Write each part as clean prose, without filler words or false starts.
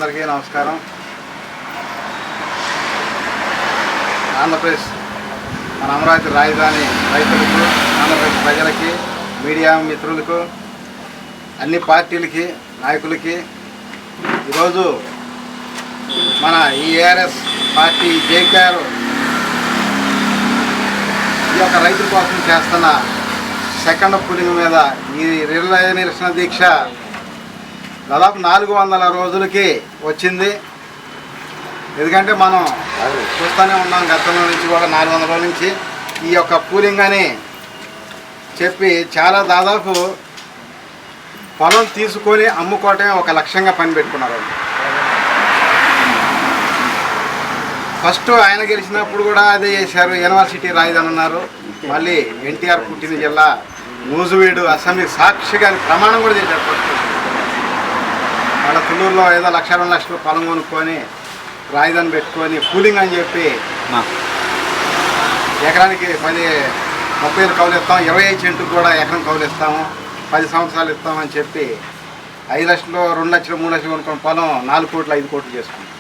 అందరికీ నమస్కారం. ఆంధ్రప్రదేశ్ మన అమరావతి రాజధాని రైతులకు, ఆంధ్రప్రదేశ్ ప్రజలకి, మీడియా మిత్రులకు, అన్ని పార్టీలకి, నాయకులకి ఈరోజు మన ఏఆర్ఎస్ పార్టీ జేకేఆర్ ఈ యొక్క రైతుల కోసం చేస్తున్న సెకండ్ పులింగ్ మీద ఈ రిలే నిరసన దీక్ష దాదాపు 400 రోజులకి వచ్చింది. ఎందుకంటే మనం చూస్తూనే ఉన్నాం గతంలో నుంచి కూడా 400 రోజుల నుంచి ఈ యొక్క పూలింగ్ అని చెప్పి చాలా దాదాపు పొలం తీసుకొని అమ్ముకోవటమే ఒక లక్ష్యంగా పని పెట్టుకున్నారు. ఫస్ట్ ఆయన గెలిచినప్పుడు కూడా అదే చేశారు, యూనివర్సిటీ రాజధాని అన్నారు. మళ్ళీ ఎన్టీఆర్ పుట్టిన జిల్లా నూజివీడు అసెంబ్లీ సాక్షిగా ప్రమాణం కూడా చేశారు. ఫస్ట్ వాళ్ళ తుళ్ళూరులో ఏదో 1-2 లక్షలు పొలం కొనుక్కొని రాజధాని పెట్టుకొని పూలింగ్ అని చెప్పి ఎకరానికి 30 కౌలు ఇస్తాం, 25 సెంటుకు కూడా ఎకరం కౌలు ఇస్తాము, 10 సంవత్సరాలు ఇస్తామని చెప్పి 5 లక్షలు, 2 లక్షలు, 3 లక్షలు కొనుక్కొని పొలం 4 కోట్లు 5 కోట్లు చేసుకుంటాం.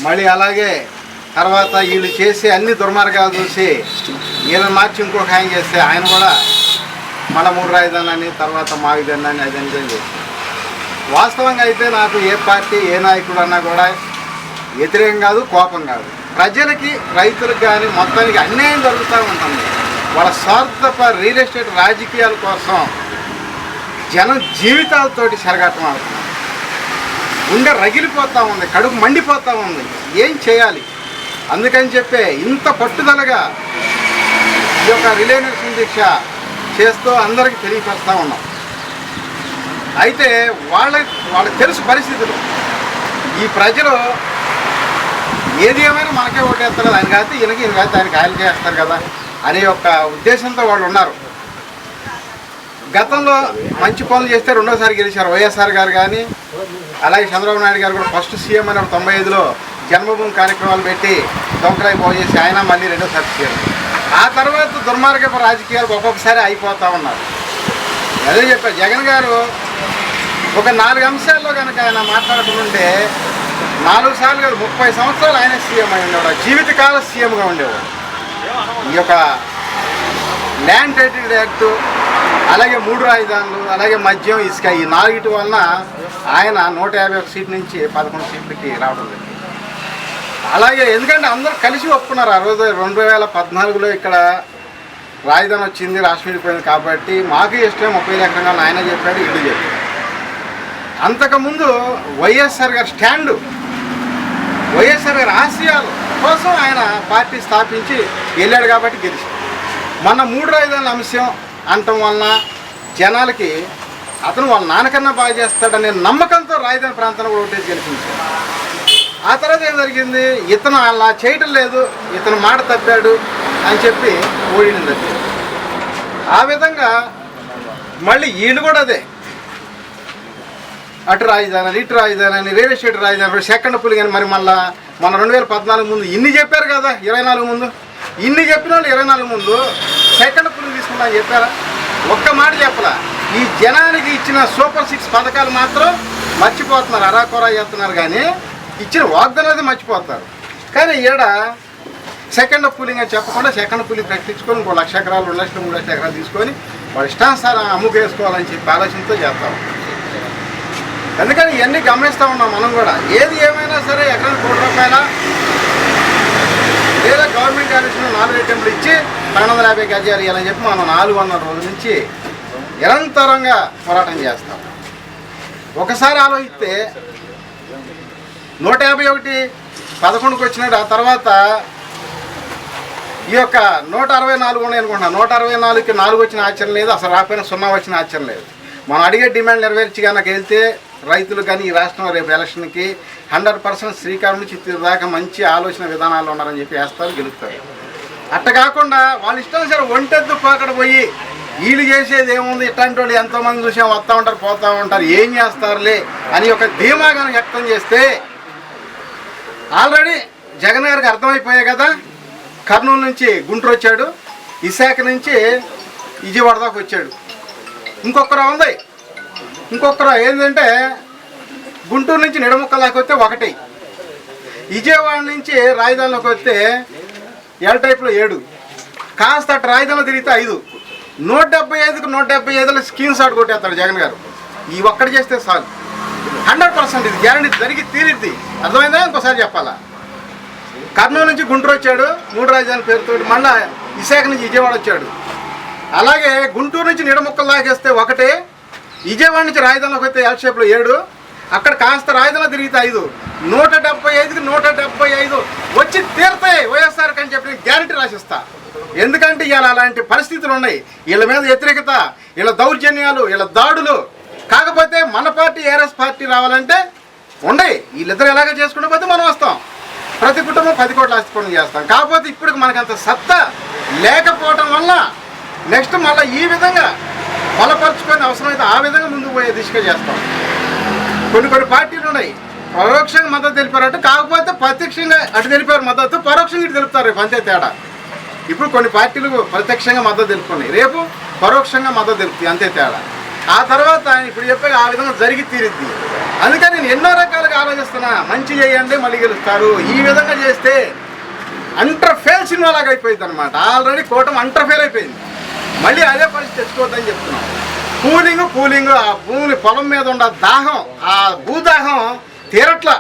మళ్ళీ అలాగే తర్వాత వీళ్ళు చేసి అన్ని దుర్మార్గాలు చూసి వీళ్ళని మార్చి ఇంకొక ఆయన చేస్తే ఆయన కూడా మళ్ళీ 3 రాజధాని అని, తర్వాత మావిధాని అని అదని చేసి వాస్తవంగా అయితే నాకు ఏ పార్టీ ఏ నాయకుడు అన్నా కూడా వ్యతిరేకం కాదు, కోపం కాదు. ప్రజలకి, రైతులకు కానీ మొత్తానికి అన్యాయం జరుగుతూ ఉంటుంది. వాళ్ళ స్వార్థ రియల్ ఎస్టేట్ రాజకీయాల కోసం జనం జీవితాలతోటి చెరగట్టం అవుతుంది. గుండె రగిలిపోతూ ఉంది, కడుపు మండిపోతూ ఉంది. ఏం చేయాలి? అందుకని చెప్పే ఇంత పట్టుదలగా ఈ యొక్క రిలే నిరసన దీక్ష చేస్తూ అందరికీ తెలియపరుస్తూ ఉన్నాం. అయితే వాళ్ళకి తెలుసు పరిస్థితులు. ఈ ప్రజలు ఏది ఏమైనా మనకే ఓటేస్తారు కదా, ఆయన కాదు ఈయన కాదు ఆయనకి ఆయన చేస్తారు కదా అనే ఒక ఉద్దేశంతో వాళ్ళు ఉన్నారు. గతంలో మంచి పనులు చేస్తే రెండోసారి గెలిచారు వైఎస్ఆర్ గారు కానీ, అలాగే చంద్రబాబు నాయుడు గారు కూడా ఫస్ట్ సీఎం అని 95లో జన్మభూమి కార్యక్రమాలు పెట్టి దొంగరాయి బాగు చేసి ఆయన మళ్ళీ రెండోసారి సీఎం. ఆ తర్వాత దుర్మార్గపు రాజకీయాలు ఒక్కొక్కసారి అయిపోతూ ఉన్నారు. అదే చెప్పారు జగన్ గారు ఒక 4 అంశాల్లో కనుక ఆయన మాట్లాడుతుంటే 4 సార్లు కాదు 30 సంవత్సరాలు ఆయన సీఎం అయి ఉండేవాడు, జీవితకాల సీఎంగా ఉండేవాడు. ఈ యొక్క ల్యాండ్ టైటిల్ యాక్ట్, అలాగే 3 రాజధానులు, అలాగే మద్యం, ఇసుక, ఈ 4 వలన ఆయన 151 సీట్ నుంచి 11 సీట్లకి రావడం జరిగింది. అలాగే ఎందుకంటే అందరూ కలిసి ఒప్పుకున్నారు. ఆ రోజు 2014లో ఇక్కడ రాజధాని వచ్చింది, రాష్ట్రం విడిపోయింది కాబట్టి మాకు ఇష్టం 30 ఎకరాలు ఆయన చెప్పాడు, ఇల్లు చెప్పాడు. అంతకుముందు వైఎస్ఆర్ గారి స్టాండు, వైఎస్ఆర్ గారి ఆశయాల కోసం ఆయన పార్టీ స్థాపించి వెళ్ళాడు కాబట్టి గెలిచాడు. మొన్న 3 రాజధానుల అంశం అనటం వలన జనాలకి అతను వాళ్ళ నాన్నకన్నా బాగా చేస్తాడనే నమ్మకంతో రాజధాని ప్రాంతంలో కూడా ఓటేసి గెలిపించాడు. ఆ తర్వాత ఏం జరిగింది, ఇతను అలా చేయటం లేదు, ఇతను మాట తప్పాడు అని చెప్పి ఓడింది. ఆ విధంగా మళ్ళీ వీళ్ళు కూడా అదే అటు రాజధాని, ఇటు రాజధాని, రియల్ ఎస్టేట్ రాజధాని, సెకండ్ పులింగ్ అని. మరి మళ్ళీ మన 2014 ముందు ఇన్ని చెప్పారు కదా, 24 ముందు ఇన్ని చెప్పిన వాళ్ళు 24 ముందు సెకండ్ పులింగ్ తీసుకుంటా అని చెప్పారా? ఒక్క మాట చెప్పలా. ఈ జనానికి ఇచ్చిన సూపర్ 6 పథకాలు మాత్రం మర్చిపోతున్నారు, అరాకొరా చేస్తున్నారు. కానీ ఇచ్చిన వాగ్దానాలు మర్చిపోతారు. కానీ ఈడ సెకండ్ పులింగ్ అని చెప్పకుండా సెకండ్ పులింగ్ ప్రకటించుకొని 1 లక్ష ఎకరాలు, 2 లక్షలు, 3 లక్షల ఎకరాలు తీసుకొని వాడు ఇష్టానుసారం అమ్ముకేసుకోవాలని చెప్పి ఆలోచనతో చేస్తాం. ఎందుకని ఇవన్నీ గమనిస్తూ ఉన్నాం మనం కూడా. ఏది ఏమైనా సరే ఎకరానికి 1 కోటి రూపాయల లేదా గవర్నమెంట్ ఆఫీసులో 4 రేటింపులు ఇచ్చి 250 గజాలు ఇవ్వాలని చెప్పి మనం 400 రోజుల నుంచి నిరంతరంగా పోరాటం చేస్తాం. ఒకసారి ఆలోచిస్తే 151 11కి వచ్చినాడు. ఆ తర్వాత ఈ యొక్క 164 ఉన్నాయి అనుకుంటున్నాను. 164కి 4 వచ్చిన ఆశ్చర్యం లేదు, అసలు రాకపోయినా 0 వచ్చిన ఆశ్చర్యం లేదు. మనం అడిగే డిమాండ్ నెరవేర్చి కనుక వెళ్తే రైతులు కానీ ఈ రాష్ట్రంలో రేపు ఎలక్షన్కి 100% శ్రీకారం నుంచి దాకా మంచి ఆలోచన విధానాలు ఉన్నారని చెప్పి వేస్తారు, గెలుస్తారు. అట్ట కాకుండా వాళ్ళ ఇష్టం సరే ఒంటెద్దు పాకడ పోయి వీళ్ళు చేసేది ఏముంది, ఇట్లాంటి వాళ్ళు ఎంతోమంది చూసాం, వస్తూ ఉంటారు, పోతూ ఉంటారు, ఏం చేస్తారులే అని ఒక ధీమాగాను వ్యక్తం చేస్తే ఆల్రెడీ జగన్ గారికి అర్థమైపోయాయి కదా. కర్నూలు నుంచి గుంటూరు వచ్చాడు, విశాఖ నుంచి విజయవాడ దాకా వచ్చాడు. ఇంకొకరు ఉంది, ఇంకొకరు ఏంటంటే గుంటూరు నుంచి నిడముక్కల దాకా వస్తే 1, విజయవాడ నుంచి రాజధానిలోకి వస్తే ఎల్ టైప్లో 7, కాస్త అటు రాజధానిలో తిరిగితే 5, 175కు 175లో స్కీమ్ షాట్ కొట్టేస్తాడు జగన్ గారు. ఈ ఒక్కటి చేస్తే చాలు, 100% ఇది గ్యారంటీ జరిగి తీరిద్ది. అర్థమైందా? ఇంకోసారి చెప్పాలా? కర్నూలు నుంచి గుంటూరు వచ్చాడు 3 రాజధాని పేరుతో, మళ్ళీ విశాఖ నుంచి విజయవాడ వచ్చాడు. అలాగే గుంటూరు నుంచి నిడముక్కల దాకేస్తే 1, విజయవాడ నుంచి రాజధానిలోకి వస్తే ఎల్ షేప్లో 7, అక్కడ కాస్త రాజధానిలో తిరిగితే 5, 175కి 175 వచ్చి తీరుతాయి వైఎస్ఆర్కి అని చెప్పి గ్యారంటీ రాసిస్తా. ఎందుకంటే ఇవాళ అలాంటి పరిస్థితులు ఉన్నాయి, వీళ్ళ మీద వ్యతిరేకత, వీళ్ళ దౌర్జన్యాలు, వీళ్ళ దాడులు. కాకపోతే మన పార్టీ ఏఆర్ఎస్ పార్టీ రావాలంటే ఉండయి, వీళ్ళిద్దరు ఎలాగ చేసుకుంటూ పోతే మనం వస్తాం. ప్రతి కుటుంబం 10 కోట్ల ఆస్తి పనులు చేస్తాం. కాకపోతే ఇప్పుడు మనకంత సత్తా లేకపోవటం వల్ల నెక్స్ట్ మళ్ళీ ఈ విధంగా బలపరుచుకొని అవసరమైతే ఆ విధంగా ముందుకు పోయే దిశగా చేస్తాం. కొన్ని పార్టీలు ఉన్నాయి పరోక్షంగా మద్దతు తెలిపారట, కాకపోతే ప్రత్యక్షంగా అటు తెలిపారు మద్దతు, పరోక్షంగా ఇటు తెలుపుతారు. రేపు అంతే తేడా. ఇప్పుడు కొన్ని పార్టీలు ప్రత్యక్షంగా మద్దతు తెలుపుకున్నాయి, రేపు పరోక్షంగా మద్దతు తెలుపుతాయి, అంతే తేడా. ఆ తర్వాత ఇప్పుడు చెప్పే ఆ విధంగా జరిగి తీరిద్ది. అందుకని నేను ఎన్నో రకాలుగా ఆలోచిస్తున్నా. మంచి చేయండి మళ్ళీ గెలుస్తారు, ఈ విధంగా చేస్తే అంటర్ఫెయిల్ సినిమాలాగా అయిపోయింది అనమాట. ఆల్రెడీ కూటమి అంటర్ఫెయిల్ అయిపోయింది, మళ్ళీ అదే పరిస్థితి తెచ్చుకోవద్దని చెప్తున్నాం. కూలింగ్ ఆ భూమి పొలం మీద ఉన్న దాహం, ఆ భూదాహం తీరట్లా.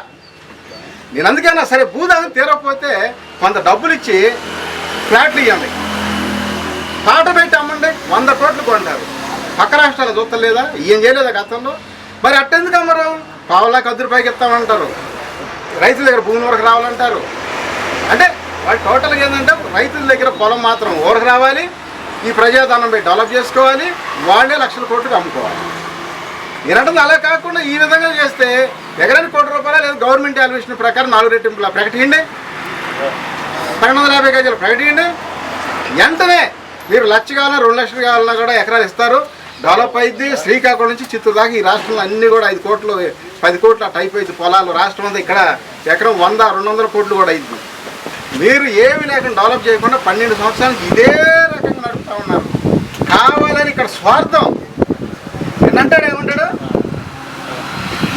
నేను అందుకైనా సరే భూదాహం తీరకపోతే కొంత డబ్బులు ఇచ్చి ఫ్లాట్లు ఇవ్వండి, పాట పెట్టి అమ్మండి, 100 కోట్లు కొంటారు. పక్క రాష్ట్రాలు చూస్తలేదా? ఏం చేయలేదా గతంలో? మరి అట్టెందుకు అమ్మరు? పావులా 10 రూపాయలకి ఇస్తామంటారు, రైతుల దగ్గర భూమి వరకు రావాలంటారు. అంటే వాళ్ళు టోటల్గా ఏంటంటే రైతుల దగ్గర పొలం మాత్రం ఊరకు రావాలి, ఈ ప్రజాధనం పెట్టి డెవలప్ చేసుకోవాలి, వాళ్ళే లక్షల కోట్లకు అమ్ముకోవాలి. నేనంటుంది అలా కాకుండా ఈ విధంగా చేస్తే ఎకరానికి ₹1 లేదా గవర్నమెంట్ వాల్యుయేషన్ ప్రకారం 4 రెట్టింపుల ప్రకటించండి, 1250 గజాలు ప్రకటించండి. వెంటనే మీరు 1 లక్ష కావాలన్నా 2 లక్షలు కావాలన్నా కూడా ఎకరాలు ఇస్తారు, డెవలప్ అయింది. శ్రీకాకుళం నుంచి చిత్తూరు దాకా ఈ రాష్ట్రంలో అన్నీ కూడా 5 కోట్లు 10 కోట్లు అటు అయిపోయింది పొలాలు. రాష్ట్రం అంతా ఇక్కడ ఎకరం 100-200 కోట్లు కూడా అయింది. మీరు ఏమి లేకుండా డెవలప్ చేయకుండా 12 సంవత్సరాలకి ఇదే రకంగా నడుపుతూ ఉన్నారు. కావాలని ఇక్కడ స్వార్థం. ఏంటంటాడు, ఏమంటాడు,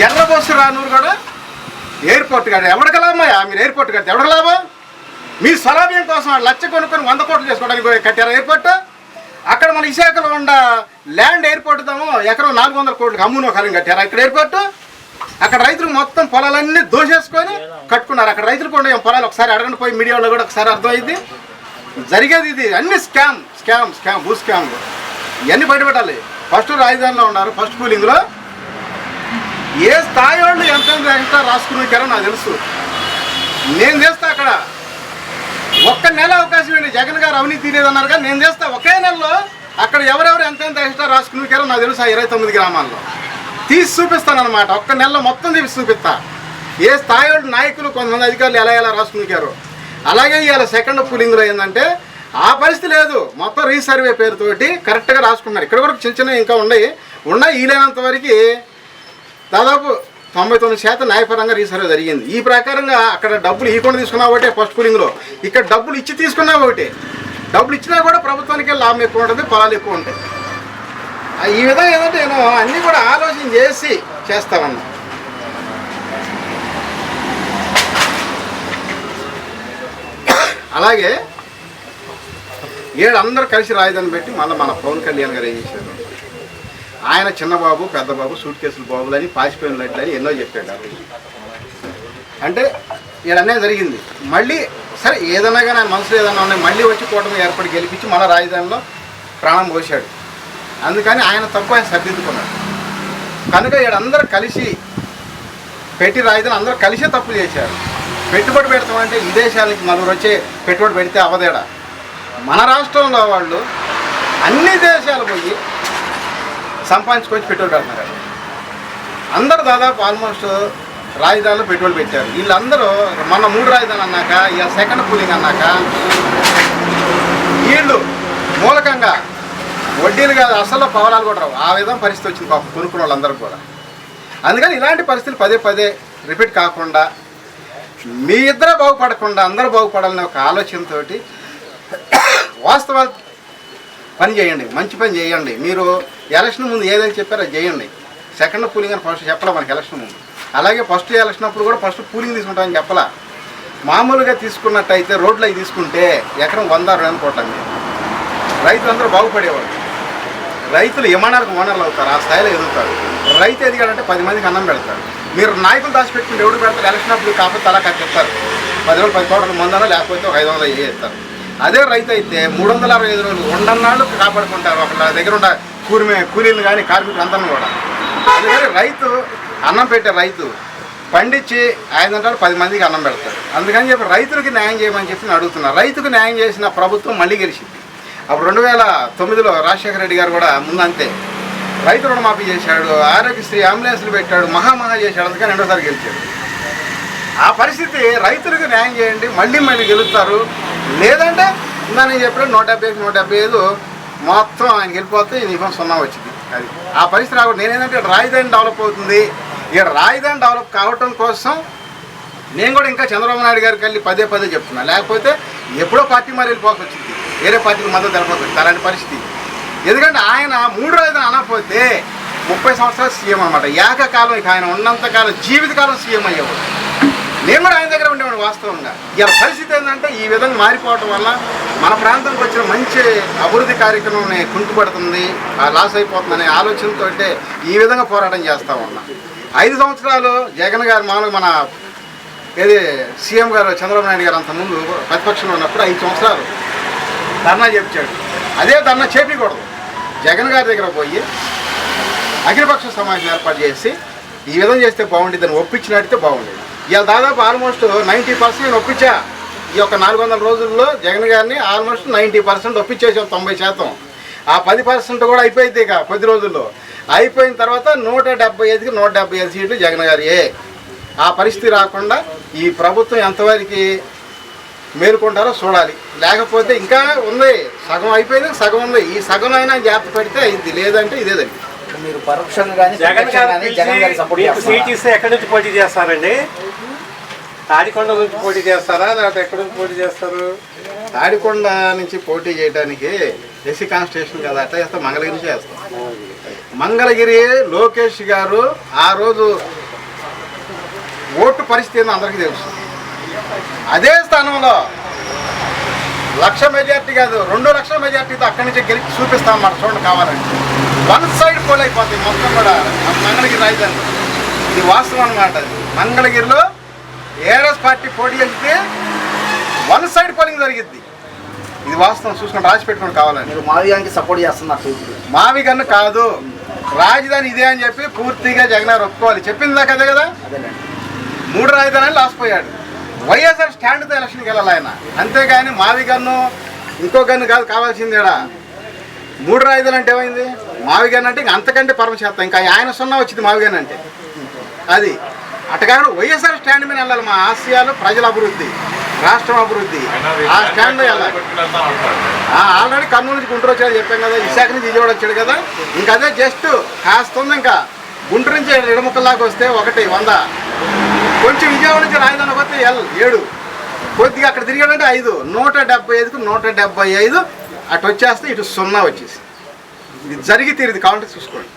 ఎర్రబస్సు రానూరు కూడా ఎయిర్పోర్ట్ కాదు ఎవరికి లాభమయ్యా? మీరు ఎయిర్పోర్ట్ కడితే ఎవరికి లాభం? మీ స్వలాభ్యం కోసం 1 లక్ష కొనుక్కొని 100 కోట్లు చేసుకోవడానికి కట్టారు ఎయిర్పోర్ట్. అక్కడ మన విశాఖలో ఉన్న ల్యాండ్ ఎయిర్పోర్ట్ దాము ఎకరం 400 కోట్లకి అమ్మునో కాలం కట్టారు ఇక్కడ ఎయిర్పోర్ట్. అక్కడ రైతులు మొత్తం పొలాలన్నీ దోసేసుకొని కట్టుకున్నారు. అక్కడ రైతులు కూడా పొలాలు ఒకసారి అడగండి, పోయి మీడియాలో కూడా ఒకసారి అర్థమైంది. జరిగేది ఇది అన్ని స్కామ్ భూ స్కామ్. ఇవన్నీ బయటపెట్టాలి. ఫస్ట్ రాజధానిలో ఉన్నారు, ఫస్ట్ కూలింగ్లో ఏ స్థాయి వాళ్ళు ఎంత ఎక్స్ట్రా రాసుకున్నారో నాకు తెలుసు. నేను చేస్తా అక్కడ 1 నెల అవకాశం ఇవ్వండి. జగన్ గారు అవినీతి తీరేదన్నారు కానీ నేను చేస్తా ఒకే నెలలో అక్కడ ఎవరెవరు ఎంత ఎక్స్ట్రా రాసుకున్నారో నాకు తెలుసు. ఆ 29 గ్రామాల్లో తీసి చూపిస్తానమాట. 1 నెలలో మొత్తం తీసి చూపిస్తా. ఏ స్థాయి వాళ్ళు నాయకులు కొంతమంది అధికారులు ఎలా రాసుకున్నారో. అలాగే ఇవాళ సెకండ్ పూలింగ్లో ఏంటంటే ఆ పరిస్థితి లేదు, మొత్తం రీసర్వే పేరుతోటి కరెక్ట్గా రాసుకున్నారు. ఇక్కడ కూడా చిన్న ఇంకా ఉన్నాయి వీలైనంత వరకు దాదాపు 99% న్యాయపరంగా రీసర్వే జరిగింది. ఈ ప్రకారంగా అక్కడ డబ్బులు ఇవ్వకుండా తీసుకున్నా ఒకటే ఫస్ట్ పూలింగ్లో, ఇక్కడ డబ్బులు ఇచ్చి తీసుకున్నా ఒకటే. డబ్బులు ఇచ్చినా కూడా ప్రభుత్వానికి లాభం ఎక్కువ ఉంటుంది, పొలాలు ఎక్కువ ఉంటాయి. ఈ విధంగా ఏంటంటే నేను అన్నీ కూడా ఆలోచన చేసి చేస్తామన్నా. అలాగే అందరూ కలిసి రాజధాని పెట్టి మళ్ళీ మన పవన్ కళ్యాణ్ గారు ఏం చేశారు, ఆయన చిన్నబాబు పెద్దబాబు సూట్ కేసులు బాబులని పాసిపోయిన లైట్లని ఎన్నో చెప్పాడు. అంటే వీళ్ళనే జరిగింది. మళ్ళీ సరే ఏదన్నా కానీ ఆయన మనసులో ఏదన్నా ఉన్నాయి, మళ్ళీ వచ్చి కూటమి ఏర్పడి గెలిపించి మన రాజధానిలో ప్రాణం పోసాడు. అందుకని ఆయన తప్పు ఆయన సరిదిద్దుకున్నాడు. కనుక వీళ్ళందరూ కలిసి పెట్టి రాజధాని అందరూ కలిసే తప్పు చేశారు. పెట్టుబడి పెడతామంటే విదేశాలకి నలుగురు వచ్చే పెట్టుబడి పెడితే అవదేడా. మన రాష్ట్రంలో వాళ్ళు అన్ని దేశాలు పోయి సంపాదించుకొచ్చి పెట్టుబడి పెడుతున్నారు. అందరూ దాదాపు ఆల్మోస్ట్ రాజధానిలో పెట్టుబడి పెట్టారు. వీళ్ళందరూ మన 3 రాజధానులు అన్నాక ఇక సెకండ్ పూలింగ్ అన్నాక వీళ్ళు మూలకంగా వడ్డీలు కాదు అసలు పవనాలు కూడా రావు. ఆ విధంగా పరిస్థితి వచ్చింది పాపం కొనుక్కున్న వాళ్ళందరూ కూడా. అందుకని ఇలాంటి పరిస్థితులు పదే రిపీట్ కాకుండా మీ ఇద్దరు బాగుపడకుండా అందరూ బాగుపడాలనే ఒక ఆలోచనతో వాస్తవాలు పని చేయండి, మంచి పని చేయండి. మీరు ఎలక్షన్ ముందు ఏదైతే చెప్పారో అది చేయండి. సెకండ్ పూలింగ్ అని ఫస్ట్ చెప్పలే మనకి ఎలక్షన్ ముందు. అలాగే ఫస్ట్ ఎలక్షన్ అప్పుడు కూడా ఫస్ట్ కూలింగ్ తీసుకుంటామని చెప్పలా. మామూలుగా తీసుకున్నట్టయితే రోడ్లు అవి తీసుకుంటే ఎకరం 100-200 కోట్లండి. రైతులందరూ బాగుపడేవాళ్ళు. రైతులు విమానాలకు ఓనర్లు అవుతారు, ఆ స్థాయిలో ఎదుగుతారు. రైతు ఎదిగాడంటే 10 మందికి అన్నం పెడతారు. మీరు నాయకులు దాచిపెట్టుకుంటే ఎవడు పెడతారు? ఎలక్షన్ అప్పుడు కాకపోతే అలా కట్టిస్తారు. 10 రోజులు 10 కోట్ల మందనో లేకపోతే ఒక 500 వేస్తారు. అదే రైతు అయితే 365 రోజులు ఉండన్నాళ్ళు కాపాడుకుంటారు. ఒకళ్ళ దగ్గర ఉన్న కూలీలు కానీ కార్మికులు అందరం కూడా. అందుకని రైతు అన్నం పెట్టే రైతు పండించి 500 10 మందికి అన్నం పెడతారు. అందుకని చెప్పి రైతులకి న్యాయం చేయమని చెప్పి నేను అడుగుతున్నాను. రైతుకు న్యాయం చేసిన ప్రభుత్వం మళ్ళీ గెలిచింది. అప్పుడు 2009లో రాజశేఖర రెడ్డి గారు కూడా ముందంతే రైతు రుణమాఫీ చేశాడు, ఆరోగ్యశ్రీ అంబులెన్స్లు పెట్టాడు, మహా చేశాడు. అందుకని రెండోసారి గెలిచాడు. ఆ పరిస్థితి రైతులకు న్యాయం చేయండి, మళ్ళీ గెలుస్తారు. లేదంటే నేను చెప్పిన 175 మొత్తం ఆయన గెలిపోతే నీకు 0 వచ్చింది. అది ఆ పరిస్థితి రాకుండా నేనేంటంటే రాజధాని డెవలప్ అవుతుంది. ఇక్కడ రాజధాని డెవలప్ కావటం కోసం నేను కూడా ఇంకా చంద్రబాబు నాయుడు గారికి వెళ్ళి పదే చెప్తున్నా. లేకపోతే ఎప్పుడో పార్టీ మరి వెళ్ళిపోవాల్సి వచ్చింది, వేరే పార్టీకి మద్దతు తెలపోతుంది అలాంటి పరిస్థితి. ఎందుకంటే ఆయన 3 రాజధాని అనకపోతే 30 సంవత్సరాలు సీఎం అనమాట. ఏకకాలం ఇక ఆయన ఉన్నంతకాలం జీవితకాలం సీఎం అయ్యేవాడు. నేను కూడా ఆయన దగ్గర ఉండేవాడు వాస్తవంగా. ఇలా పరిస్థితి ఏంటంటే ఈ విధంగా మారిపోవటం వల్ల మన ప్రాంతానికి వచ్చిన మంచి అభివృద్ధి కార్యక్రమం కుంటుపడుతుంది, లాస్ అయిపోతుందనే ఆలోచనతో ఈ విధంగా పోరాటం చేస్తూ ఉన్నా. 5 సంవత్సరాలు జగన్ గారు మామూలుగా మన సీఎం గారు చంద్రబాబు నాయుడు గారు అంతకుముందు ప్రతిపక్షంలో ఉన్నప్పుడు 5 సంవత్సరాలు ధర్నా చేపించాడు. అదే ధర్నా చేపించకూడదు. జగన్ గారి దగ్గర పోయి అఖిలపక్ష సమావేశం ఏర్పాటు చేసి ఈ విధంగా చేస్తే బాగుండేది అని ఒప్పించినట్టయితే బాగుండేది. ఇలా దాదాపు ఆల్మోస్ట్ 90% నేను ఒప్పించా. ఈ యొక్క 400 రోజుల్లో జగన్ గారిని ఆల్మోస్ట్ 90% ఒప్పించేసాం. 90%. ఆ 10% కూడా అయిపోయింది. ఇక కొద్ది రోజుల్లో అయిపోయిన తర్వాత 175కి 175 సీట్లు జగన్ గారియే. ఆ పరిస్థితి రాకుండా ఈ ప్రభుత్వం ఎంతవరకు మేలుకుంటారో చూడాలి. లేకపోతే ఇంకా ఉంది, సగం అయిపోయింది, సగం ఉంది. ఈ సగం అయినా జాగ్రత్త పెడితే అయింది, లేదంటే ఇదేదండి. మీరు పరోక్షంగా సీట్ ఇస్తే ఎక్కడి నుంచి పోటీ చేస్తారండి? తాడికొండ నుంచి పోటీ చేస్తారా, లేకపోతే ఎక్కడి నుంచి పోటీ చేస్తారు? తాడికొండ నుంచి పోటీ చేయడానికి ఎస్సీ కాన్స్టిట్యూషన్ కదా, అట్లా చేస్తాం. మంగళగిరి నుంచి చేస్తాం. మంగళగిరి లోకేష్ గారు ఆ రోజు ఓటు పరిస్థితి ఏందో అందరికీ తెలుసు. అదే స్థానంలో 1,00,000 మెజార్టీ కాదు 2 లక్షల మెజార్టీతో అక్కడి నుంచి గెలిచి చూపిస్తామన్నమాట. చూడండి కావాలంటే 1 సైడ్ పోల్ అయిపోతాయి మొత్తం కూడా మంగళగిరి రాజధాని. ఇది వాస్తవం అన్నమాట. అది మంగళగిరిలో ఏఆర్ఎస్ పార్టీ పోటీ చేస్తే 1 సైడ్ పోలింగ్ జరిగిద్ది. ఇది వాస్తవం, చూసుకొని రాసి పెట్టుకుని కావాలని. మీరు మావిగానికి సపోర్ట్ చేస్తున్నారు. మావిగన్ను కాదు, రాజధాని ఇదే అని చెప్పి పూర్తిగా జగన్ గారు ఒప్పుకోవాలి. చెప్పిందా కదే కదా, 3 రాజధానులు లాసిపోయాడు. వైఎస్ఆర్ స్టాండ్తో ఎలక్షన్కి వెళ్ళాలి ఆయన, అంతేగాని మావిగన్ను ఇంకో గన్ను కాదు కావాల్సింది. ఇక్కడ 3 రాజధానులు అంటే ఏమైంది? మావిగన్ అంటే ఇంక అంతకంటే పరమచేత్తం. ఇంకా ఆయన 0 వచ్చింది మావిగన్ అంటే. అది అటగాను వైఎస్ఆర్ స్టాండ్ మీద వెళ్ళాలి. మా ఆశయాలు ప్రజల అభివృద్ధి, రాష్ట్రం అభివృద్ధి, ఆ స్టాండ్లో వెళ్ళాలి. ఆల్రెడీ కర్నూలు నుంచి గుంటూరు వచ్చాడు చెప్పాం కదా, విశాఖ నుంచి విజయవాడ వచ్చాడు కదా. ఇంకా అదే జస్ట్ కాస్తుంది. ఇంకా గుంటూరు నుంచి 2 ముక్కల్లాగా వస్తే 1 100, కొంచెం విజయవాడ నుంచి రాజధాని పోతే 7, కొద్దిగా అక్కడ తిరిగాడంటే 5, 175కు 175 అటు వచ్చేస్తే ఇటు 0 వచ్చేసి. ఇది జరిగి తీరుది కావాలంటే చూసుకోండి.